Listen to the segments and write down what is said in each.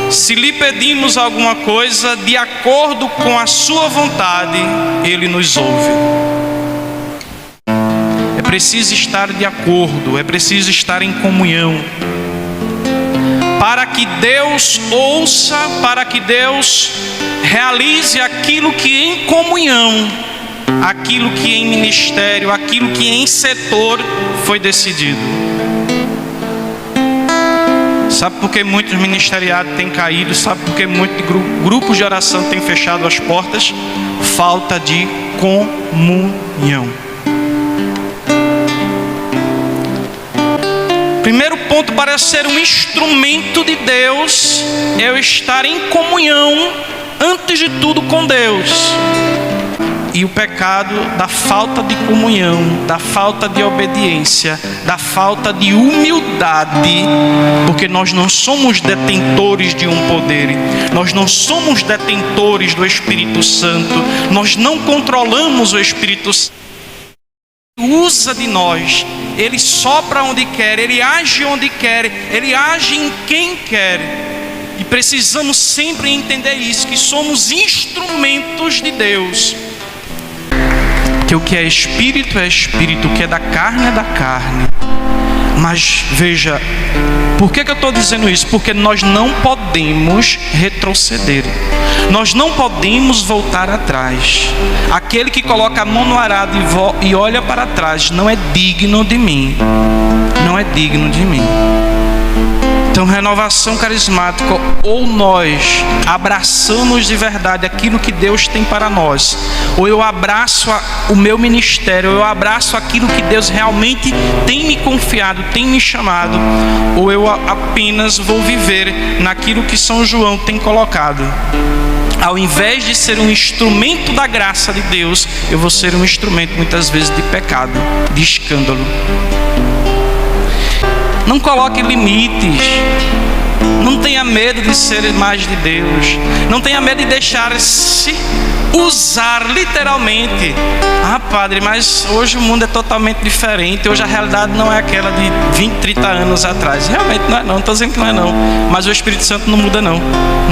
Se lhe pedimos alguma coisa de acordo com a sua vontade, ele nos ouve. É preciso estar de acordo, é preciso estar em comunhão, para que Deus ouça, para que Deus realize aquilo que em comunhão, aquilo que em ministério, aquilo que em setor foi decidido. Sabe por que muitos ministeriados têm caído? Sabe por que muitos grupos de oração têm fechado as portas? Falta de comunhão. Primeiro ponto para ser um instrumento de Deus é eu estar em comunhão, antes de tudo, com Deus. E o pecado da falta de comunhão, da falta de obediência, da falta de humildade, porque nós não somos detentores de um poder, nós não somos detentores do Espírito Santo, nós não controlamos o Espírito Santo. Ele usa de nós, ele sopra onde quer, ele age onde quer, ele age em quem quer. E precisamos sempre entender isso, que somos instrumentos de Deus. Que o que é espírito, o que é da carne é da carne. Mas veja, por que eu estou dizendo isso? Porque nós não podemos retroceder, nós não podemos voltar atrás. Aquele que coloca a mão no arado e olha para trás não é digno de mim, não é digno de mim. Então, renovação carismática, ou nós abraçamos de verdade aquilo que Deus tem para nós, ou eu abraço o meu ministério, ou eu abraço aquilo que Deus realmente tem me confiado, tem me chamado, ou eu apenas vou viver naquilo que São João tem colocado. Ao invés de ser um instrumento da graça de Deus, eu vou ser um instrumento muitas vezes de pecado, de escândalo. Não coloque limites. Não tenha medo de ser mais de Deus. Não tenha medo de deixar-se usar literalmente. Ah, padre, mas hoje o mundo é totalmente diferente. Hoje a realidade não é aquela de 20, 30 anos atrás. Realmente não é não, estou dizendo que não é não. Mas o Espírito Santo não muda não.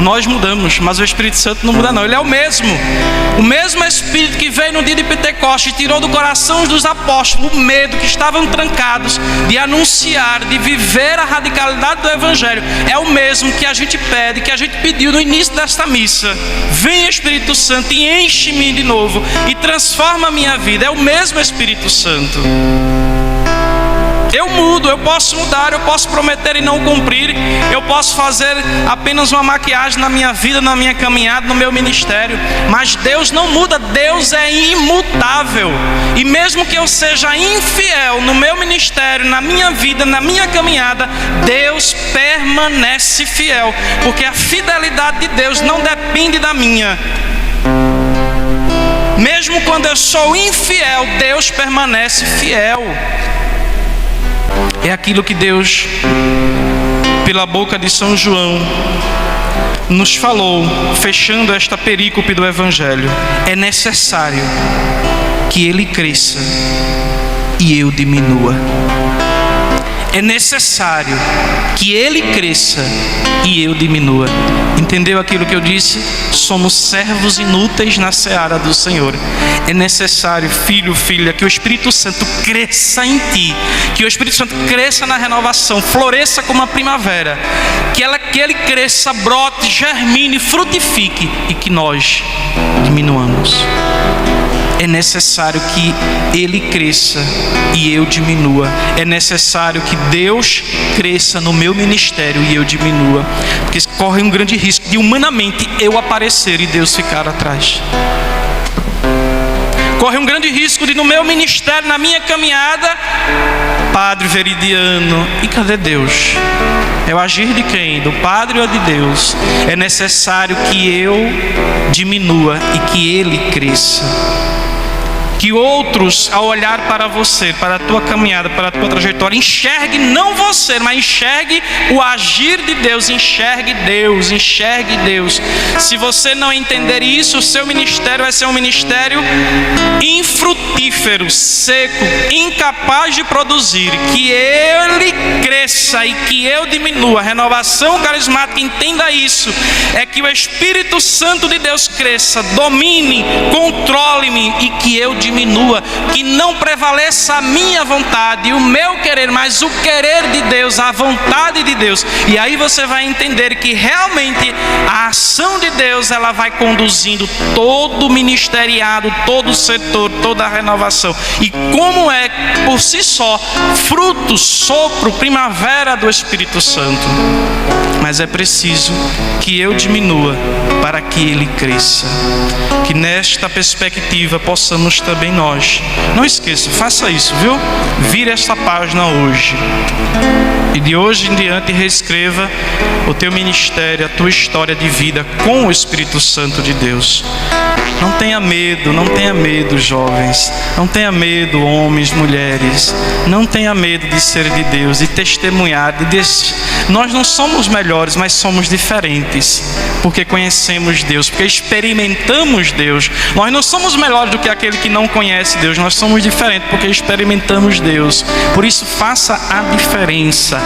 Nós mudamos, mas o Espírito Santo não muda não. Ele é o mesmo. O mesmo Espírito que veio no dia de Pentecostes e tirou do coração dos apóstolos o medo que estavam trancados de anunciar, de viver a radicalidade do Evangelho. É o mesmo que a gente pede, que a gente pediu no início desta missa. Vem, Espírito Santo, e enche-me de novo e transforma a minha vida. É o mesmo Espírito Santo. Eu mudo, eu posso mudar, eu posso prometer e não cumprir, eu posso fazer apenas uma maquiagem na minha vida, na minha caminhada, no meu ministério, mas Deus não muda, Deus é imutável. E mesmo que eu seja infiel no meu ministério, na minha vida, na minha caminhada, Deus permanece fiel, porque a fidelidade de Deus não depende da minha. Mesmo quando eu sou infiel, Deus permanece fiel. É aquilo que Deus, pela boca de São João, nos falou, fechando esta perícope do Evangelho. É necessário que Ele cresça e eu diminua. É necessário que Ele cresça e eu diminua. Entendeu aquilo que eu disse? Somos servos inúteis na seara do Senhor. É necessário, filho, filha, que o Espírito Santo cresça em ti, que o Espírito Santo cresça na renovação, floresça como a primavera, que ele cresça, brote, germine, frutifique e que nós diminuamos. É necessário que Ele cresça e eu diminua. É necessário que Deus cresça no meu ministério e eu diminua. Porque corre um grande risco de humanamente eu aparecer e Deus ficar atrás. Corre um grande risco de no meu ministério, na minha caminhada, Padre Veridiano, e cadê Deus? É o agir de quem? Do Padre ou de Deus? É necessário que eu diminua e que Ele cresça. Que outros, ao olhar para você, para a tua caminhada, para a tua trajetória, enxergue não você, mas enxergue o agir de Deus, enxergue Deus, enxergue Deus. Se você não entender isso, o seu ministério vai ser um ministério infrutífero. frutífero, seco, incapaz de produzir, que ele cresça e que eu diminua. A renovação carismática entenda isso, é que o Espírito Santo de Deus cresça, domine, controle-me e que eu diminua, que não prevaleça a minha vontade e o meu querer, mas o querer de Deus, a vontade de Deus. E aí você vai entender que realmente a ação de Deus, ela vai conduzindo todo o ministeriado, todo o setor, toda a renovação. E como é por si só fruto, sopro, primavera do Espírito Santo. Mas é preciso que eu diminua para que ele cresça. Que nesta perspectiva possamos também nós. Não esqueça, faça isso, viu? Vire esta página hoje. E de hoje em diante reescreva o teu ministério, a tua história de vida com o Espírito Santo de Deus. Não tenha medo, jovens. Não tenha medo, homens, mulheres. Não tenha medo de ser de Deus, de testemunhar. Nós não somos melhores, mas somos diferentes, porque conhecemos Deus, porque experimentamos Deus. Nós não somos melhores do que aquele que não conhece Deus, nós somos diferentes, porque experimentamos Deus. Por isso, faça a diferença.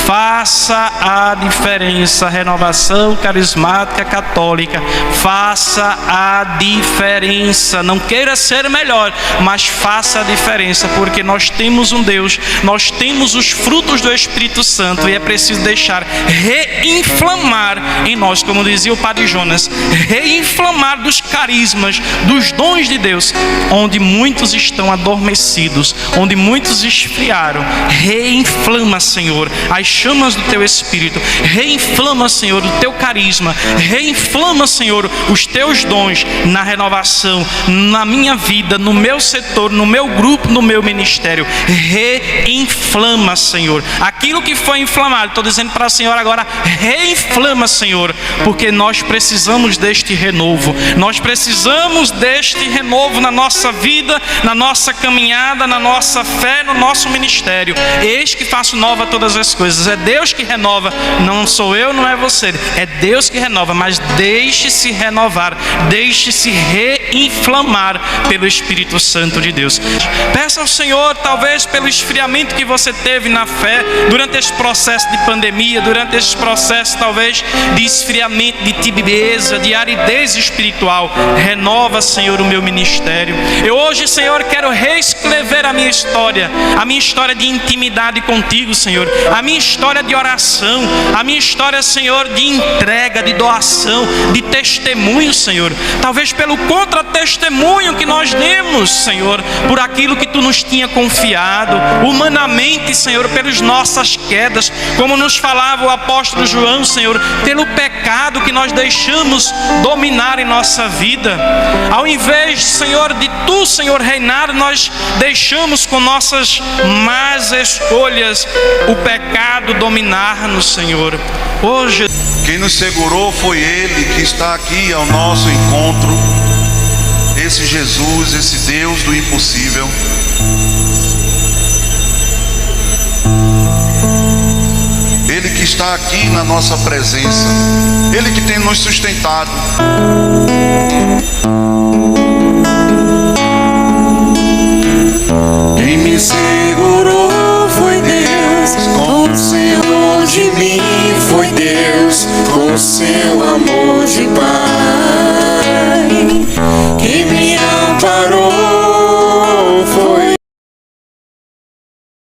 Faça a diferença. Renovação carismática católica. Faça a diferença. Não queira ser melhor, mas faça a diferença, porque nós temos um Deus, nós temos os frutos do Espírito Santo e é preciso deixar reinflamar em nós, como dizia o Padre Jonas, reinflamar dos carismas, dos dons de Deus, onde muitos estão adormecidos, onde muitos esfriaram. Reinflama, Senhor, as chamas do teu Espírito. Reinflama, Senhor, o teu carisma. Reinflama, Senhor, os teus dons na renovação, na minha vida, no meu setor, no meu grupo, no meu ministério. Reinflama, Senhor, aquilo que foi inflamado. Estou dizendo para a Senhora agora, reinflama, Senhor, porque nós precisamos deste renovo. Nós precisamos deste renovo na nossa vida, na nossa caminhada, na nossa fé, no nosso ministério. Eis que faço nova todas as coisas. É Deus que renova, não sou eu, não é você. É Deus que renova, mas deixe-se renovar, deixe-se reinflamar pelo Espírito Santo de Deus. Peça ao Senhor, talvez pelo esfriamento que você teve na fé durante esse processo de pandemia, durante esse processo talvez de esfriamento, de tibieza, de aridez espiritual. Renova, Senhor, o meu ministério. Eu hoje, Senhor, quero reescrever a minha história de intimidade contigo, Senhor, a minha história de oração, a minha história, Senhor, de entrega, de doação, de testemunho, Senhor. Talvez pelo contra-testemunho que nós demos, Senhor, por aquilo que tu nos tinha confiado, humanamente, Senhor, pelas nossas quedas, como nos falava o apóstolo João, Senhor, pelo pecado que nós deixamos dominar em nossa vida. Ao invés, Senhor, de tu, Senhor, reinar, nós deixamos com nossas más escolhas o pecado dominar-nos, Senhor. Hoje, quem nos segurou foi Ele que está aqui ao nosso encontro. Esse Jesus, esse Deus do impossível. Ele que está aqui na nossa presença. Ele que tem nos sustentado. Quem me segurou